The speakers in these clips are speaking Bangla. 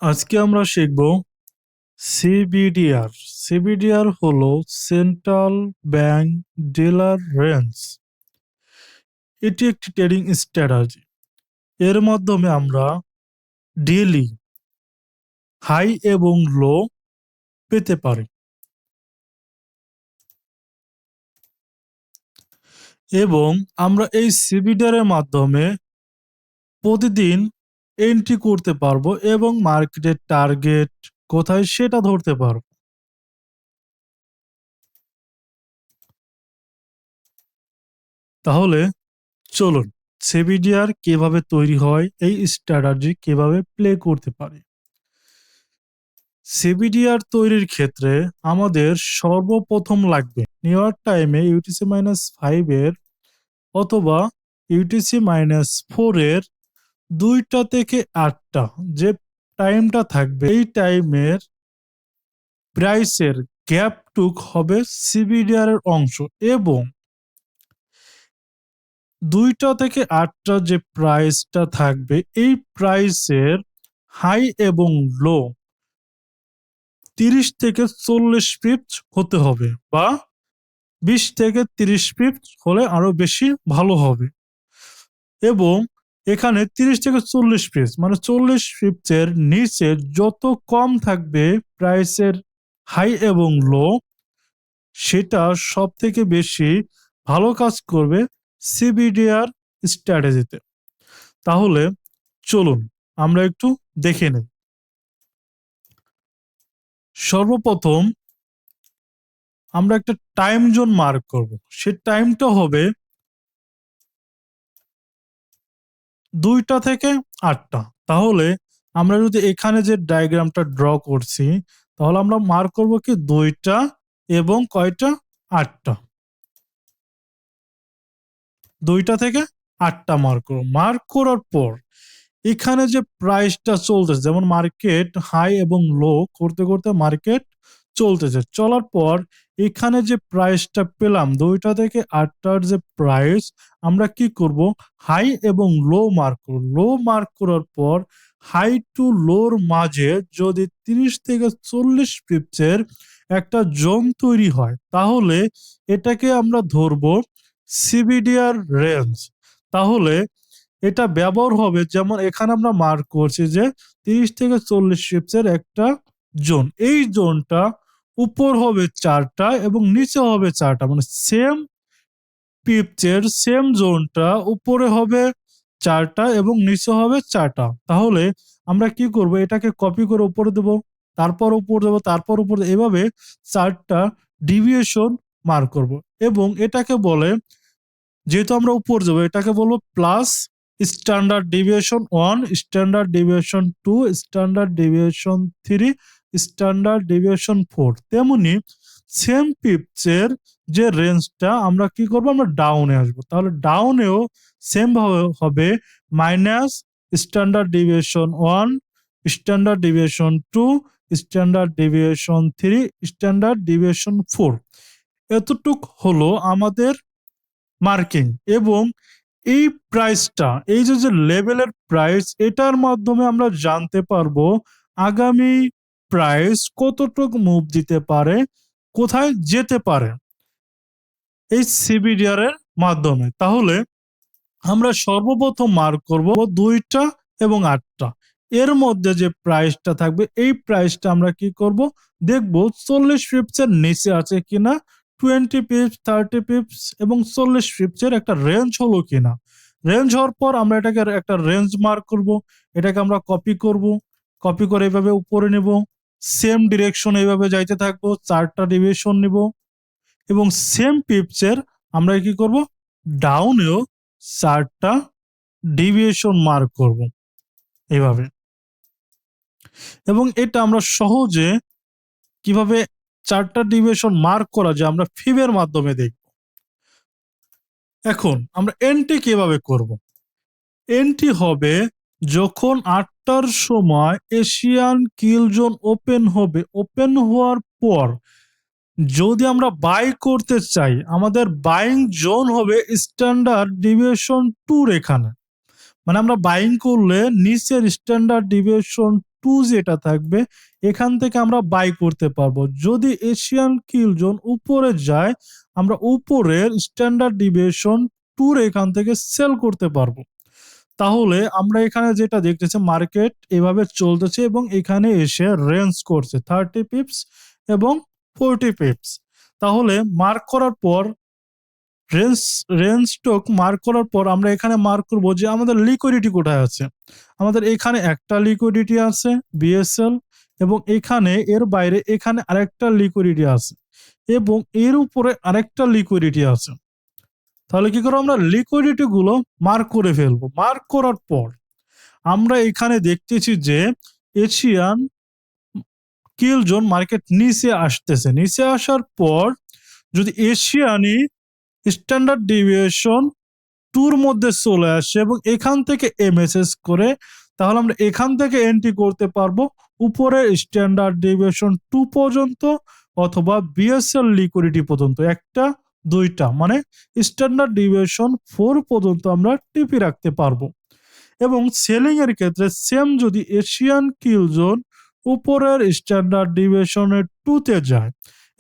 আজকে আমরা শিখব সিবিডিআর। সিবিডিআর হলো সেন্ট্রাল ব্যাংক ডিলার রেঞ্জ। এটি একটি ট্রেডিং স্ট্র্যাটেজি। এর মাধ্যমে আমরা ডেইলি হাই এবং লো পেতে পারি এবং আমরা এই সিবিডিআর এর মাধ্যমে প্রতিদিন এন্ট্রি করতে পারবো এবং মার্কেটের টার্গেট কোথায় সেটা ধরতে পারবো। তাহলে চলুন সিবিডিআর কিভাবে তৈরি হয়, এই স্ট্র্যাটেজি কিভাবে প্লে করতে পারি। সিবিডিআর তৈরির ক্ষেত্রে আমাদের সর্বপ্রথম লাগবে নিউ ইয়র্ক টাইমে UTC-5 এর অথবা UTC-4 এর 2টা থেকে 8টা যে টাইমটা থাকবে, এই টাইমের প্রাইসের গ্যাপটুক হবে সিবিডিআর এর অংশ এবং 2টা থেকে 8টা যে প্রাইসটা থাকবে এই প্রাইসের হাই এবং লো 30 থেকে 40 পিপস হতে হবে বা 20 থেকে 30 পিপস হলে আরো বেশি ভালো হবে এবং এখানে 30 থেকে 40 পিপস মানে 40 পিপসের নিচে যত কম থাকবে প্রাইসের হাই এবং লো, সেটা সব থেকে বেশি ভালো কাজ করবে সিবিডিআর স্ট্র্যাটেজিতে। তাহলে চলুন আমরা একটু দেখে নিই। সর্বপ্রথম আমরা একটা টাইম জোন মার্ক করব। সে টাইমটা হবে 2টা থেকে 8টা। তাহলে আমরা যদি এখানে যে ডায়াগ্রামটা ড্র করছি, তাহলে আমরা মার্ক করব কি 2টা এবং কয়টা 8টা। 2টা থেকে 8টা মার্ক করব। মার্ক করার পর এখানে যে প্রাইসটা চলতেছে, যেমন মার্কেট হাই এবং লো করতে করতে মার্কেট চলতেছে, চলার পর এখানে যে প্রাইসটা পেলাম 2টা থেকে 8টার যে প্রাইস, আমরা কি করব হাই এবং লো মার্ক করব। লো মার্ক করার পর হাই টু লোর মাঝে যদি 30 থেকে 40 পিপসের একটা জোন তৈরি হয়, তাহলে এটাকে আমরা ধরবো সিবিডিআর রেঞ্জ। তাহলে এটা ব্যবহার হবে, যেমন এখানে আমরা মার্ক করছি যে 30 থেকে 40 পিপসের একটা জোন। এই জোনটা উপর হবে 4টা এবং নিচে হবে 4টা, মানে সেম পিপসের সেম জোনটা উপরে হবে 4টা এবং নিচে হবে 4টা। তাহলে আমরা কি করব, এটাকে কপি করে উপরে দেব, তারপর উপর দেব, তারপর উপর, এভাবে 4টা ডিভিয়েশন মার্ক করব এবং এটাকে বলে, যেহেতু আমরা উপর যাবো, এটাকে বলবো plus standard deviation 1, standard deviation 2, standard deviation 3, standard deviation 4। তেমনি সেম পিপসের যে রেঞ্জটা আমরা কি করব, আমরা ডাউনে আসবো। তাহলে ডাউনেও সেম ভাবে হবে minus standard deviation 1, standard deviation 2, standard deviation 3, standard deviation 4। এতটুক হলো আমাদের মার্কিং এবং এই প্রাইসটা, এই যে লেভেলের প্রাইস, এটার মাধ্যমে আমরা জানতে পারবো আগামী প্রাইস কতটুকু মুভ দিতে পারে, কোথায় যেতে পারে এই সিবিডিআর এর মাধ্যমে। তাহলে আমরা সর্বপ্রথম মার্ক করব 2টা এবং 8টা, এর মধ্যে যে প্রাইসটা থাকবে এই প্রাইসটা আমরা কি করব, দেখব 40 পিপসের নিচে আছে কিনা, 20 পিপস, 30 পিপস এবং 40 পিপসের একটা রেঞ্জ হলো কিনা। রেঞ্জ হওয়ার পর আমরা এটাকে একটা রেঞ্জ মার্ক করব, এটাকে আমরা কপি করব, কপি করে এইভাবে উপরে নেব, সেম ডিরেকশন এইভাবে যাইতে থাকবো, 4টা ডিভিয়েশন নিব এবং সেম পিপসের আমরা কি করব, ডাউনেও 4টা ডিভিয়েশন মার্ক করব এইভাবে। এবং এটা আমরা সহজে কিভাবে 4টা ডিভিয়েশন মার্ক করা যায় আমরা ফিবের মাধ্যমে দেখব। এখন আমরা এন্ট্রি কিভাবে করব। এন্ট্রি হবে যখন 8টার সময় এশিয়ান কিল জোন ওপেন হবে, ওপেন হওয়ার পর যদি আমরা বাই করতে চাই, আমাদের বাইং জোন হবে স্ট্যান্ডার্ড ডিভিয়েশন 2 এখানে, মানে আমরা বাইং করলে নিচের স্ট্যান্ডার্ড ডিভিয়েশন 2 যেটা থাকবে এখান থেকে আমরা বাই করতে পারবো। যদি এশিয়ান কিল জোন উপরে যায় আমরা উপরের স্ট্যান্ডার্ড ডিভিয়েশন 2 এখান থেকে সেল করতে পারবো। তাহলে আমরা এখানে যেটা দেখতেছি মার্কেট এভাবে চলতেছে এবং এখানে এসে রেঞ্জ করছে 30 পিপস এবং 40 পিপস। তাহলে মার্ক করার পর রেঞ্জ রেঞ্জ স্টক মার্ক করার পর আমরা এখানে মার্ক করবো যে আমাদের লিকুইডিটি কোথায় আছে। আমাদের এখানে একটা লিকুইডিটি আছে বিএসএল এবং এখানে এর বাইরে এখানে আরেকটা লিকুইডিটি আছে এবং এর উপরে আরেকটা লিকুইডিটি আছে। তাহলে কি করবো আমরা লিকুইডিটি গুলো মার্ক করে ফেলবো। মার্ক করার পর আমরা এখানে দেখতেছি যে এশিয়ান কিল জোন মার্কেট নিচে আসতেছে। নিচে আসার পর যদি এশিয়ানি স্ট্যান্ডার্ড ডিভিয়েশন 2 মধ্যে চলে আসে এবং এখান থেকে এমএসএস করে তাহলে আমরা এখান থেকে এন্ট্রি করতে পারবো উপরে স্ট্যান্ডার্ড ডিভিয়েশন 2 পর্যন্ত অথবা বিএসএল লিকুইডিটি পর্যন্ত, একটা দুইটা মানে স্ট্যান্ডার্ড ডিভিয়েশন 4 পর্যন্ত আমরা টিপি রাখতে পারবো। এবং সেলিং এর ক্ষেত্রে সেম যদি এশিয়ান কিল জোন উপরের স্ট্যান্ডার্ড ডিভিয়েশনের 2 তে যায়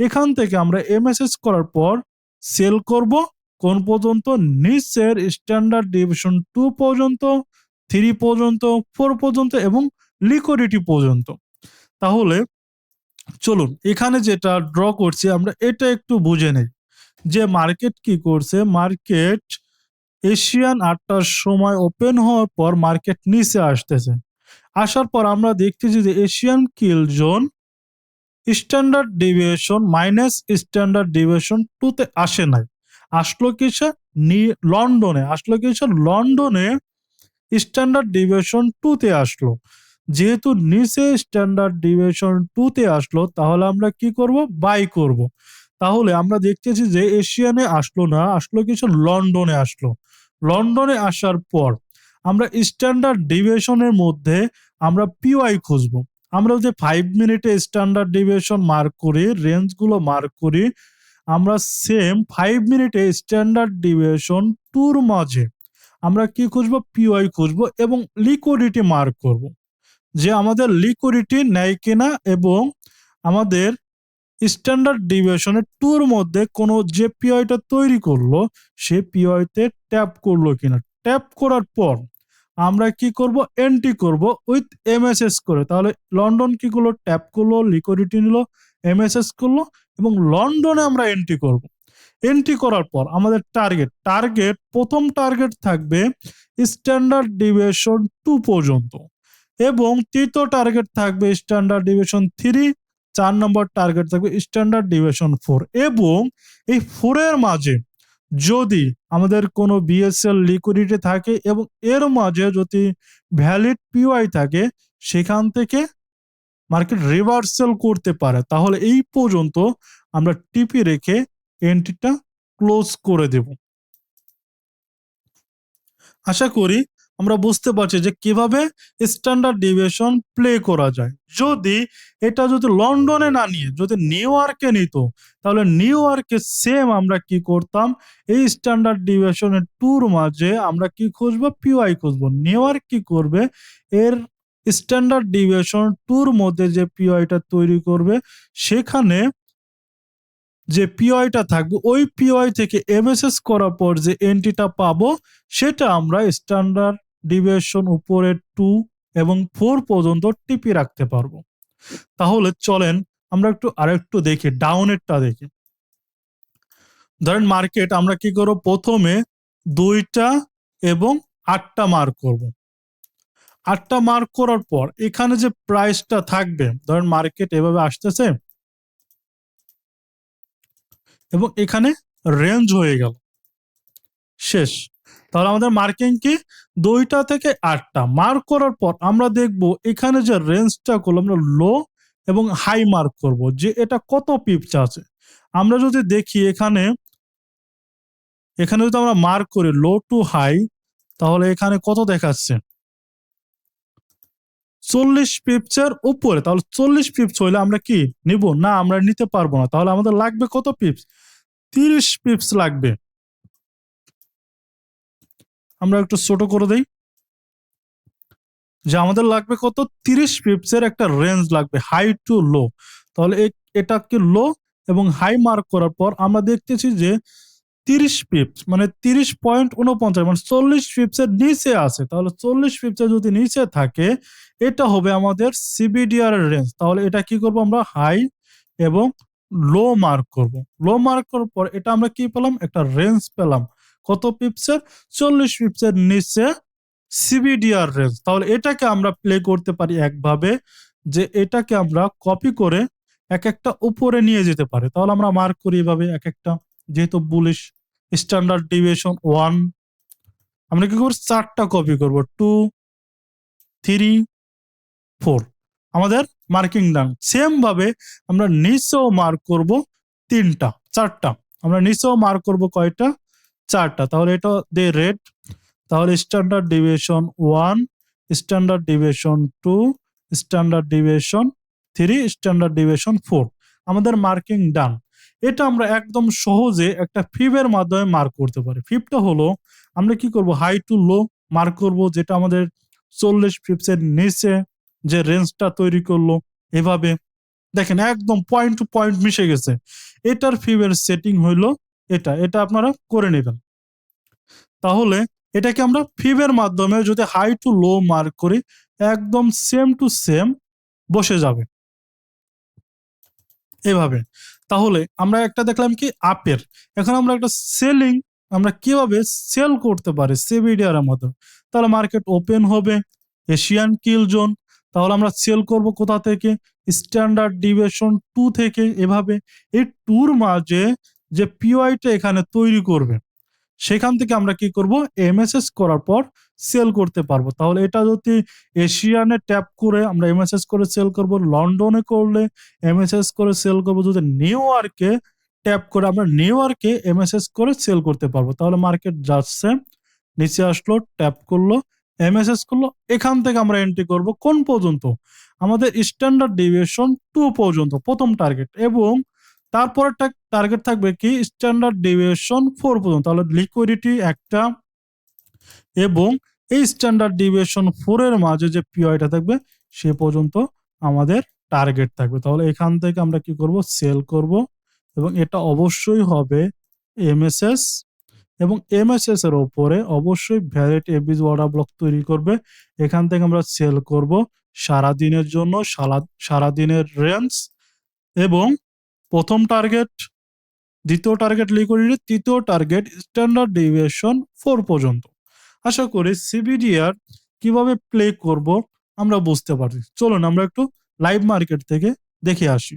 এখান থেকে আমরা এমএসএস করার পর সেল করব কোন পর্যন্ত নিচের স্ট্যান্ডার্ড ডিভিয়েশন 2 পর্যন্ত, 3 পর্যন্ত, 4 পর্যন্ত এবং লিকুইডিটি পর্যন্ত। তাহলে চলুন এখানে যেটা ড্র করছি আমরা এটা একটু বুঝে নেই যে মার্কেট কি করছে। মার্কেট এশিয়ান 8টার সময় ওপেন হওয়ার পর মার্কেট নিচে আসতেছে। আসার পর আমরা দেখতেছি যে এশিয়ান কিল zone standard deviation minus standard deviation 2 তে আসে নাই, আসলো কিসে লন্ডনে, আসলো কিসে লন্ডনে স্ট্যান্ডার্ড ডিভিয়েশন 2 তে আসলো। যেহেতু নিচে স্ট্যান্ডার্ড ডিভিয়েশন 2 তে আসলো তাহলে আমরা কি করব বাই করব। তাহলে আমরা দেখতেছি যে এশিয়ানে আসলো না, আসলো কিছু লন্ডনে আসলো। লন্ডনে আসার পর আমরা স্ট্যান্ডার্ড ডিভিয়েশনের মধ্যে আমরা পিওয়াই খুঁজবো। আমরা যে 5 মিনিটে স্ট্যান্ডার্ড ডিভিয়েশন মার্ক করি, রেঞ্জগুলো মার্ক করি, আমরা সেম 5 মিনিটে স্ট্যান্ডার্ড ডিভিয়েশন 2 এর মাঝে আমরা কি খুঁজবো পিওয়াই খুঁজবো এবং লিকুইডিটি মার্ক করব যে আমাদের লিকুইডিটি নেয় কিনা এবং আমাদের স্ট্যান্ডার্ড ডিভিয়েশনের 2 এর মধ্যে কোনো যে পিওয়াইটা তৈরি করলো সে পিওয়াইতে ট্যাপ করলো কিনা। ট্যাপ করার পর আমরা কি করব এন্ট্রি করব উইথ এমএসএস করে। তাহলে লন্ডন কি করলো ট্যাপ করলো, লিকুইডিটি নিল, এমএসএস করলো এবং লন্ডনে আমরা এন্ট্রি করব। এন্ট্রি করার পর আমাদের টার্গেট প্রথম টার্গেট থাকবে স্ট্যান্ডার্ড ডিভিয়েশন 2 পর্যন্ত এবং তৃতীয় টার্গেট থাকবে স্ট্যান্ডার্ড ডিভিয়েশন 3, 4 নম্বর টার্গেট থাকবে স্ট্যান্ডার্ড ডিভিয়েশন 4 এবং এই 4 এর মাঝে যদি আমাদের কোনো বিএসএল লিকুইডিটি থাকে এবং এর মাঝে যদি ভ্যালিড পিওয়াই থাকে সেখান থেকে মার্কেট রিভার্সাল করতে পারে। তাহলে এই পর্যন্ত আমরা টিপি রেখে এন্ট্রিটা ক্লোজ করে দেব। আশা করি আমরা বুঝতে পারছি যে কিভাবে স্ট্যান্ডার্ড ডিভিয়েশন প্লে করা যায়। যদি এটা যদি লন্ডনে না নিয়ে যদি নিউ ইয়র্কে নিত তাহলে নিউ ইয়র্কে সেম আমরা কি করতাম এই স্ট্যান্ডার্ড ডিভিয়েশনের 2 এর মাঝে আমরা কি খুঁজবো পিওয়াই খুঁজবো। নিউ ইয়র্ক কি করবে এর স্ট্যান্ডার্ড ডিভিয়েশন 2 এর মধ্যে যে পিওয়াইটা তৈরি করবে সেখানে যে পিওয়াইটা থাকবে ওই পিওয়াই থেকে এমএসএস করার পর যে এন্ট্রিটা পাবো সেটা আমরা স্ট্যান্ডার্ড ডিভিয়েশন উপরে 2 এবং 4 পর্যন্ত টিপি রাখতে পারবো। তাহলে চলেন আমরা আরেকটু দেখি ডাউনেরটা দেখি। ধরেন মার্কেট আমরা কি করব প্রথমে 2টা এবং 8টা মার্ক করব। 8টা মার্ক করার পর এখানে যে প্রাইসটা থাকবে ধরেন মার্কেট এভাবে আসতেছে এবং এখানে রেঞ্জ হয়ে গেল শেষ। তাহলে আমাদের মার্কিং কি 2টা থেকে 8টা মার্ক করার পর আমরা দেখব এখানে যে রেঞ্জটা করলো আমরা লো এবং হাই মার্ক করব যে এটা কত পিপস আছে। আমরা যদি দেখি এখানে যদি আমরা মার্ক করি লো টু হাই তাহলে এখানে কত দেখাচ্ছে 40 পিপসের উপরে। তাহলে 40 পিপস হইলে আমরা কি নিব না, আমরা নিতে পারবো না। তাহলে আমাদের লাগবে কত পিপস 30 পিপস লাগবে। আমরা একটু ছোট করে দেই। যে আমাদের লাগবে কত 30 পিপসের একটা রেঞ্জ লাগবে হাই টু লো। তাহলে এটাকে লো এবং হাই মার্ক করার পর আমরা দেখতেছি যে 30 পিপস মানে 30.49 মানে 40 পিপসের নিচে আছে। তাহলে 40 পিপসের যদি নিচে থাকে এটা হবে আমাদের সিবিডিআর এর রেঞ্জ। তাহলে এটা কি করব আমরা হাই এবং লো মার্ক করব। লো মার্ক করার পর এটা আমরা কি পেলাম একটা রেঞ্জ পেলাম কত পিপসের 40 পিপসের নিচে সিবিডিআর রেঞ্জ। তাহলে এটাকে আমরা প্লে করতে পারি একভাবে যে এটাকে আমরা কপি করে এক একটা উপরে নিয়ে যেতে পারি। তাহলে আমরা মার্ক করি এভাবে এক একটা, যেহেতু বুলিশ স্ট্যান্ডার্ড ডিভিয়েশন 1 আমরা কি করব 4টা কপি করব 2 3 4 আমাদের মার্কিং ডান। সেম ভাবে আমরা নিচেও মার্ক করব 3টা 4টা আমরা নিচেও মার্ক করব কয়টা 4টা। তাহলে এটা দে রেড। তাহলে standard deviation 1 standard deviation 2 standard deviation 3 standard deviation 4 আমাদের মার্কিং ডান। এটা আমরা একদম সহজে একটা ফিবের মাধ্যমে মার্ক করতে পারি। ফিবটা হলো আমরা কি করব হাই টু লো মার্ক করব, যেটা আমাদের 40 পিপসের নিচে যে রেঞ্জটা তৈরি করলো এভাবে দেখেন একদম পয়েন্ট টু পয়েন্ট মিশে গেছে। এটার ফিবের সেটিং হইলো এটা এটা আপনারা করে নেবেন। তাহলে এটাকে আমরা ফিবের মাধ্যমে যদি হাই টু লো মার্ক করি একদম সেম টু সেম বসে যাবে এভাবে। তাহলে আমরা একটা দেখলাম কি আপের। এখন আমরা একটা সেলিং আমরা কিভাবে সেল করতে পারি সিবিডিআর এর মাধ্যমে। তাহলে মার্কেট ওপেন হবে এশিয়ান কিল জোন। তাহলে আমরা সেল করব কোথা থেকে স্ট্যান্ডার্ড ডিভিয়েশন 2 থেকে। এভাবে এই টুর মাঝে যে পিওআইটা এখানে তৈরি করবে সেখান থেকে আমরা কি করব এমএসএস করার পর সেল করতে পারবো। তাহলে এটা যদি এশিয়ানে ট্যাপ করে আমরা এমএসএস করে সেল করব, লন্ডনে করলে এমএসএস করে সেল করব, যদি নিউ ইয়র্কে ট্যাপ করে আমরা নিউ ইয়র্কে এমএসএস করে সেল করতে পারবো। তাহলে মার্কেট যাচ্ছে নিচে আসলো ট্যাপ করলো এমএসএস করলো, এখান থেকে আমরা এন্ট্রি করব কোন পর্যন্ত আমাদের স্ট্যান্ডার্ড ডিভিয়েশন 2 পর্যন্ত প্রথম টার্গেট, এবং তারপরে টার্গেট থাকবে কি স্ট্যান্ডার্ড ডিভিয়েশন 4 পর্যন্ত। তাহলে লিকুইডিটি একটা এবং এই স্ট্যান্ডার্ড ডিভিয়েশন 4 এর মাঝে যে পিওআইটা থাকবে সে পর্যন্ত আমাদের টার্গেট থাকবে। তাহলে এখান থেকে আমরা কি করব সেল করব, এবং এটা অবশ্যই হবে এমএসএস, এবং এমএসএস এর উপরে অবশ্যই ভ্যালিড এবিজ অর্ডার ব্লক তৈরি করবে। এখান থেকে আমরা সেল করব সারা দিনের জন্য সারা দিনের রেঞ্জ, এবং প্রথম টার্গেট দ্বিতীয় টার্গেট লিকুইডিটি তৃতীয় টার্গেট স্ট্যান্ডার্ড ডিভিয়েশন 4 পর্যন্ত। আশা করি সিবিডিআর কিভাবে প্লে করব আমরা বুঝতে পারছি। চলুন আমরা একটু লাইভ মার্কেট থেকে দেখে আসি।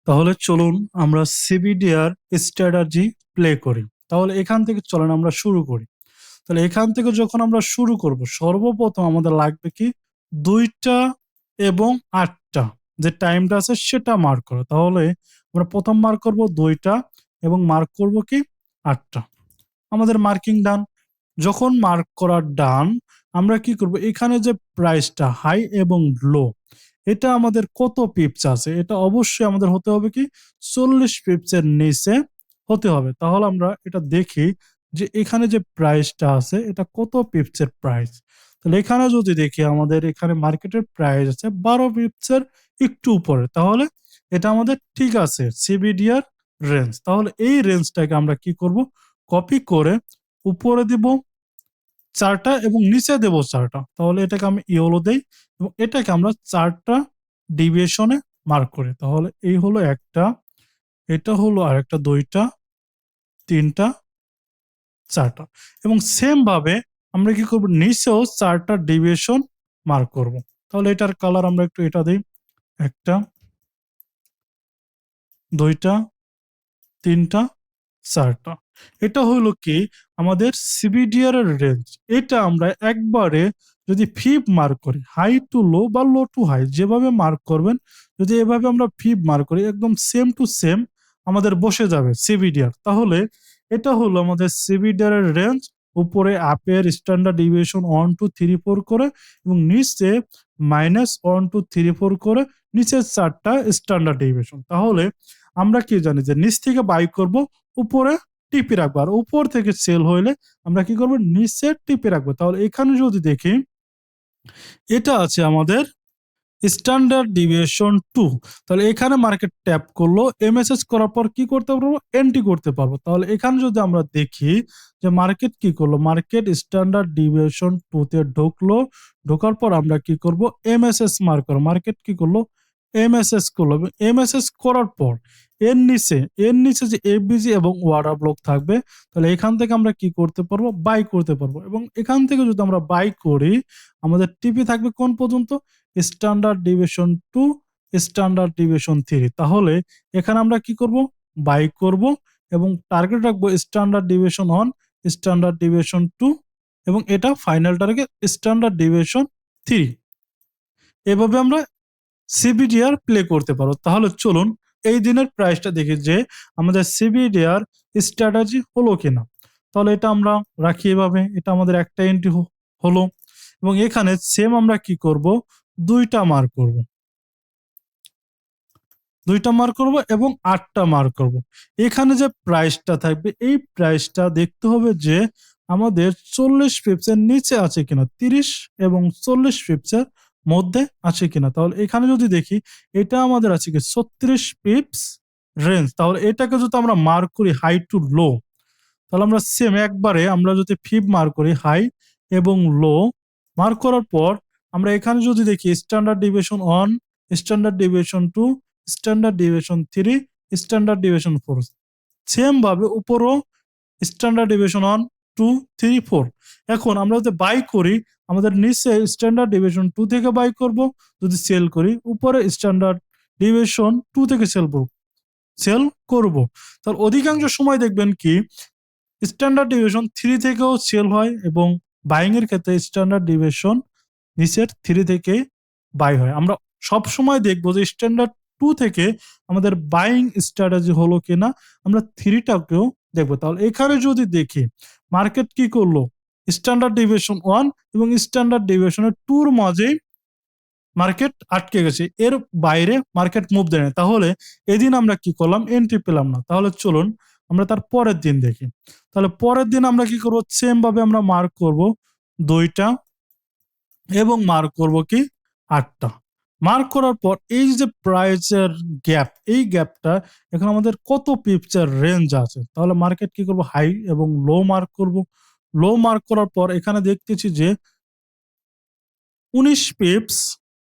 তাহলে চলুন আমরা সিবিডিআর স্ট্র্যাটেজি প্লে করি। তাহলে এখান থেকে চলেন আমরা শুরু করি। তাহলে এখান থেকে যখন আমরা শুরু করব সর্বপ্রথম আমাদের লাগবে কি 2টা এবং 8টা যে টাইমটা আছে সেটা মার্ক করা। তাহলে আমরা প্রথম মার্ক করব 2টা এবং মার্ক করব কি 8টা। আমাদের মার্কিং ডান। যখন মার্ক করা ডান আমরা কি করব এখানে যে প্রাইসটা হাই এবং লো এটা আমাদের কত পিপস আছে এটা অবশ্যই আমাদের হতে হবে কি 40 পিপসের নিচে হতে হবে। তাহলে আমরা এটা দেখি যে এখানে যে প্রাইসটা আছে এটা কত পিপসের প্রাইস। তাহলে এখানে যদি দেখি আমাদের এখানে মার্কেটের প্রাইস আছে 12 পিপসের একটু উপরে, তাহলে এটা আমাদের ঠিক আছে সিবিডিআর রেঞ্জ। তাহলে এই রেঞ্জটাকে আমরা কি করব কপি করে উপরে দিব 4টা এবং নিচে দেব 4টা। তাহলে এটাকে আমি ইয়েলো দেই এবং এটাকে আমরা 4টা ডিভিয়েশনে মার্ক করি। তাহলে এই হলো একটা, এটা হলো আরেকটা, 2টা 3টা 4টা, এবং সেম ভাবে আমরা কি করব নিচেও 4টা ডিভিয়েশন মার্ক করব। তাহলে এটার কালার আমরা একটু এটা দিই, একটা 2টা 3টা 4টা। এটা হলো কি আমাদের সিবিডিআর এর রেঞ্জ। এটা আমরা একবারে যদি ফিব মার্ক করি হাই টু লো বা লো টু হাই যেভাবে মার্ক করবেন, যদি এভাবে আমরা ফিব মার্ক করি একদম সেম টু সেম আমাদের বসে যাবে সিবিডিআর। তাহলে এটা হলো আমাদের সিবিডিআর এর রেঞ্জ। উপরে আপের স্ট্যান্ডার্ড ডিভিয়েশন 1 2 3 4 করে এবং নিচে -1 2 3 4 করে নিচের 4টা স্ট্যান্ডার্ড ডিভিয়েশন। তাহলে আমরা কি জানি যে নিচ থেকে বাই করব উপরে টিপে রাখবো, আর উপর থেকে সেল হইলে আমরা কি করবো, নিচে টিপে রাখবো। তাহলে এখানে যদি দেখি, এটা আছে আমাদের স্ট্যান্ডার্ড ডিভিয়েশন 2। তাহলে এখানে মার্কেট ট্যাপ করলো, এমএসএস করার পর কি করতে পারবো, এন্ট্রি করতে পারবো। তাহলে এখানে যদি আমরা দেখি যে মার্কেট কি করলো, মার্কেট স্ট্যান্ডার্ড ডিভিয়েশন 2 তে ঢুকলো, ঢোকার পর আমরা কি করব, এমএসএস মার্ক করব। মার্কেট কি করলো, এমএসএস করলো, এবং এমএসএস করার পর এর নিচে যে এফবিজি এবং ওয়াটার ব্লক থাকবে, তাহলে এখান থেকে আমরা কি করতে পারবো, বাই করতে পারবো। এবং এখান থেকে যদি আমরা বাই করি, আমাদের টিপি থাকবে কোন পর্যন্ত, স্ট্যান্ডার্ড ডিভিয়েশন 2, স্ট্যান্ডার্ড ডিভিয়েশন 3। তাহলে এখানে আমরা কি করব, বাই করব এবং টার্গেট রাখবো স্ট্যান্ডার্ড ডিভিয়েশন 1, স্ট্যান্ডার্ড ডিভিয়েশন 2 এবং এটা ফাইনাল টার্গেট স্ট্যান্ডার্ড ডিভিয়েশন 3। এভাবে আমরা সিবিডিআর প্লে করতে পারো। তাহলে চলুন এই দিনের প্রাইসটা দেখি যে আমাদের সিবিডিআর স্ট্র্যাটেজি হলো কিনা। তাহলে এটা আমরা রাখি এভাবে, এটা আমাদের একটা এন্ট্রি হলো, এবং এখানে সেম আমরা কি করব, দুইটা মার্ক করব, এবং 8টা মার্ক করব। এখানে যে প্রাইসটা থাকবে, এই প্রাইসটা দেখতে হবে যে আমাদের 40 পিপসের নিচে আছে কিনা, 30 এবং 40 পিপসের মধ্যে আছে কিনা। তাহলে এখানে যদি দেখি, এটা আমাদের আছে কি 36 পিপস রেঞ্জ। তাহলে এটাকে যদি আমরা মার্ক করি হাই টু লো, তাহলে আমরা সেম একবারে আমরা যদি ফিব মার্ক করি হাই এবং লো মার্ক করার পর, আমরা এখানে যদি দেখি standard deviation 1, standard deviation 2, standard deviation 3, standard deviation 4, same ভাবে উপরও স্ট্যান্ডার্ড ডিভিয়েশন 1, 2, 3, 4। এখন আমরা যদি বাই করি, আমাদের নিচে স্ট্যান্ডার্ড ডিভিয়েশন 2 থেকে বাই করব, যদি সেল করি উপরে স্ট্যান্ডার্ড ডিভিয়েশন 2 থেকে সেল করব। তাহলে অধিকাংশ সময় দেখবেন কি স্ট্যান্ডার্ড ডিভিয়েশন 3 থেকেও সেল হয়, এবং বাইং এর ক্ষেত্রে স্ট্যান্ডার্ড ডিভিয়েশন নিচের 3 থেকে বাই হয়। আমরা সব সময় দেখবো যে স্ট্যান্ডার্ড 2 থেকে আমাদের বাইং স্ট্র্যাটেজি হলো কিনা, আমরা 3টাকেও দেখবো। তাহলে এখানে যদি দেখি মার্কেট কি করলো, স্ট্যান্ডার্ড ডিভিয়েশন 1 এবং স্ট্যান্ডার্ড ডিভিয়েশনের 2 এর মাঝে মার্কেট আটকে গেছে, এর বাইরে মার্কেট মুভ দেয় না। তাহলে এদিন আমরা কি করলাম, এন্ট্রি পেলাম না। তাহলে চলুন আমরা তার পরের দিন দেখি। তাহলে পরের দিন আমরা কি করব, সেম ভাবে আমরা মার্ক করব 2টা এবং মার্ক করব কি 8টা। মার্ক করার পর এই যে প্রাইসের গ্যাপ, এই গ্যাপটা এখন আমাদের কত পিপসের রেঞ্জ আছে, তাহলে মার্কেট কি করব, হাই এবং লো মার্ক করব। লো মার্ক করার পর এখানে দেখতেছি যে 19 পিপস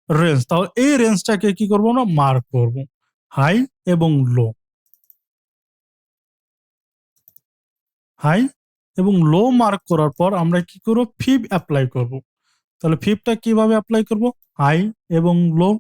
রেঞ্জ। তাহলে এই রেঞ্জটাকে কি করব, আমরা মার্ক করব হাই এবং লো, হাই এবং লো মার্ক করার পর আমরা কি করব, ফিব অ্যাপ্লাই করব। তাহলে ফিবটা কিভাবে অ্যাপ্লাই করব, হাই এবং লো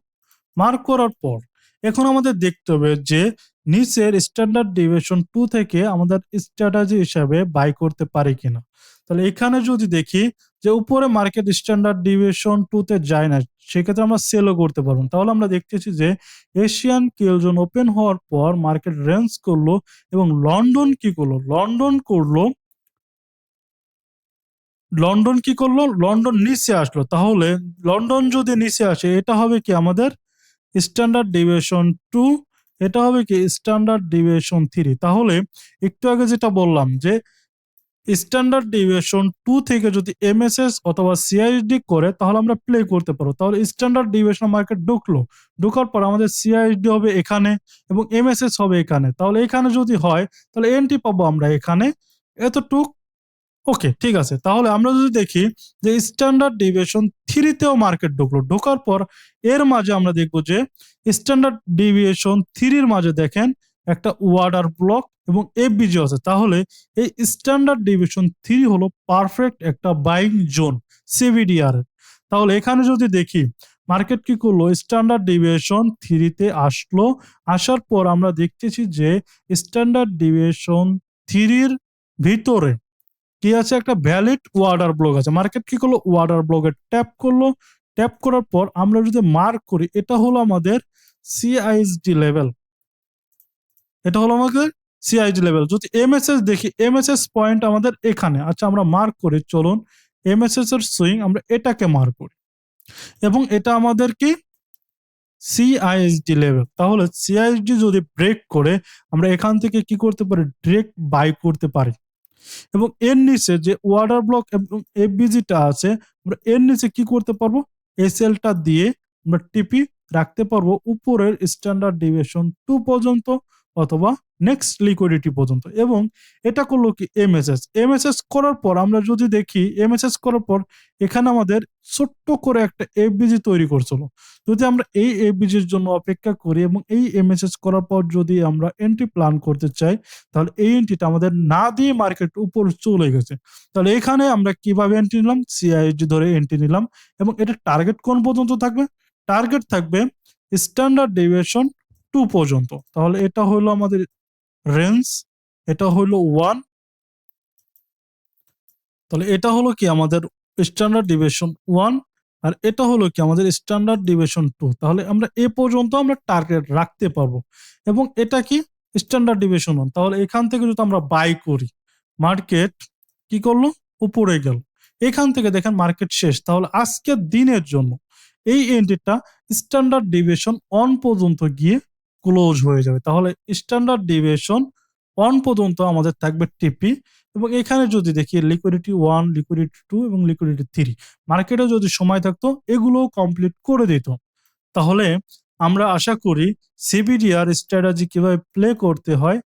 মার্ক করার পর এখন আমাদের দেখতে হবে যে নিচের স্ট্যান্ডার্ড ডিভিয়েশন 2 থেকে আমাদের স্ট্র্যাটেজি হিসাবে বাই করতে পারি কিনা। তাহলে এখানে যদি দেখি যে উপরে মার্কেট স্ট্যান্ডার্ড ডিভিয়েশন 2 তে যায় না, সেক্ষেত্রে আমরা সেলও করতে পারবো। তাহলে আমরা দেখতেছি যে এশিয়ান কিল জোন ওপেন হওয়ার পর মার্কেট রেঞ্জ করলো, এবং লন্ডন কি করলো, লন্ডন নিচে আসলো। তাহলে লন্ডন যদি নিচে আসে, এটা হবে কি আমাদের স্ট্যান্ডার্ড ডিভিয়েশন 2, এটা হবে কি স্ট্যান্ডার্ড ডিভিয়েশন 3। তাহলে একটু আগে যেটা বললাম যে স্ট্যান্ডার্ড ডিভিয়েশন 2 থেকে যদি এমএসএস অথবা সিআইএসডি করে, তাহলে আমরা প্লে করতে পারবো। তাহলে স্ট্যান্ডার্ড ডিভিয়েশন মার্কেট ঢোকার পর আমাদের সিআইএসডি হবে এখানে এবং এমএসএস হবে এখানে। তাহলে এখানে যদি হয়, তাহলে এন্ট্রি পাবো আমরা এখানে এতটুক। ওকে, ঠিক আছে। তাহলে আমরা যদি দেখি যে স্ট্যান্ডার্ড ডিভিয়েশন 3 তেও মার্কেট ঢোকার পর এর মাঝে আমরা দেখব যে স্ট্যান্ডার্ড ডিভিয়েশন 3 এর মাঝে দেখেন একটা ওয়াটার ব্লক এবং এফবিজি আছে। তাহলে এই স্ট্যান্ডার্ড ডিভিয়েশন 3 হলো পারফেক্ট একটা বাইং জোন সিবিডিআর। তাহলে এখানে যদি দেখি মার্কেট কি করলো, স্ট্যান্ডার্ড ডিভিয়েশন 3 তে আসলো, আসার পর আমরা দেখতেছি যে স্ট্যান্ডার্ড ডিভিয়েশন 3 এর ভিতরে কি আছে, একটা ভ্যালিড ওয়াটার ব্লক আছে। মার্কেট কি করলো, ওয়াটার ব্লকে ট্যাপ করলো, ট্যাপ করার পর আমরা যদি মার্ক করি, এটা হলো আমাদের সিআইএসডি লেভেল, এটা হলো আমাদের সিআইডি লেভেল। যদি এমএসএস দেখি, এমএসএস পয়েন্ট আমাদের এখানে। আচ্ছা, আমরা মার্ক করি, চলুন এমএসএস এর সুইং আমরা এটাকে মার্ক করি, এবং এটা আমাদের কি সিআইএসডি লেভেল, তাহলে সিআইএসডি যদি ব্রেক করে আমরা এখান থেকে কি করতে পারি, ডিরেক্ট বাই করতে পারি। এবং এর নিচে যে ওয়াটার ব্লক এবং এফবিজিটা আছে, আমরা এর নিচে কি করতে পারবো, এসএলটা দিয়ে আমরা টিপি রাখতে পারবো উপরের স্ট্যান্ডার্ড ডিভিয়েশন 2 পর্যন্ত অথবা নেক্সট লিকুইডিটি পর্যন্ত। এবং এটা করলো কি এমএসএস, এমএসএস করার পর আমরা যদি দেখি, এমএসএস করার পর এখানে আমাদের ছোট্ট করে একটা এফবিজি তৈরি করছিল। যদি আমরা এই এফবিজির জন্য অপেক্ষা করি এবং এই এমএসএস করার পর যদি আমরা এন্ট্রি প্ল্যান করতে চাই, তাহলে এই এন্ট্রিটা আমাদের না দিয়ে মার্কেট উপর চলে গেছে। তাহলে এখানে আমরা কিভাবে এন্ট্রি নিলাম, সিআইএসডি ধরে এন্ট্রি নিলাম এবং এটা টার্গেট কোন পর্যন্ত থাকবে, টার্গেট থাকবে স্ট্যান্ডার্ড ডেভিয়েশন 2 পর্যন্ত। তাহলে এটা হলো আমাদের রেঞ্জ, এটা হলো 1, তাহলে এটা হলো কি আমাদের স্ট্যান্ডার্ড ডেভিয়েশন 1 আর এটা হলো কি আমাদের স্ট্যান্ডার্ড ডেভিয়েশন 2। তাহলে আমরা এ পর্যন্ত আমরা টার্গেট রাখতে পারবো এবং এটা কি স্ট্যান্ডার্ড ডেভিয়েশন 1। তাহলে এখান থেকে যদি আমরা বাই করি, মার্কেট কি করলো, উপরে গেল। এখান থেকে দেখেন মার্কেট শেষ। তাহলে আজকের দিনের জন্য এই এন্ট্রিটা স্ট্যান্ডার্ড ডেভিয়েশন 1 পর্যন্ত গিয়ে ক্লোজ হয়ে যাবে। তাহলে স্ট্যান্ডার্ড ডেভিয়েশন 1 পর্যন্ত আমাদের থাকবে টিপি এবং এখানে যদি দেখি লিকুইডিটি 1, লিকুইডিটি 2 এবং লিকুইডিটি 3, মার্কেটে যদি সময় থাকতো এগুলো কমপ্লিট করে দিত। তাহলে আমরা আশা করি সিবিডিআর স্ট্র্যাটেজি কিভাবে প্লে করতে হয়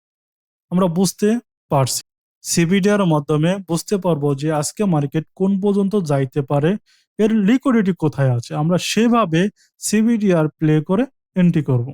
আমরা বুঝতে পারছি। সিবিডিআর মাধ্যমে বুঝতে পারবো যে আজকে মার্কেট কোন পর্যন্ত যাইতে পারে, এর লিকুইডিটি কোথায় আছে, আমরা সেভাবে সিবিডিআর প্লে করে এন্ট্রি করব।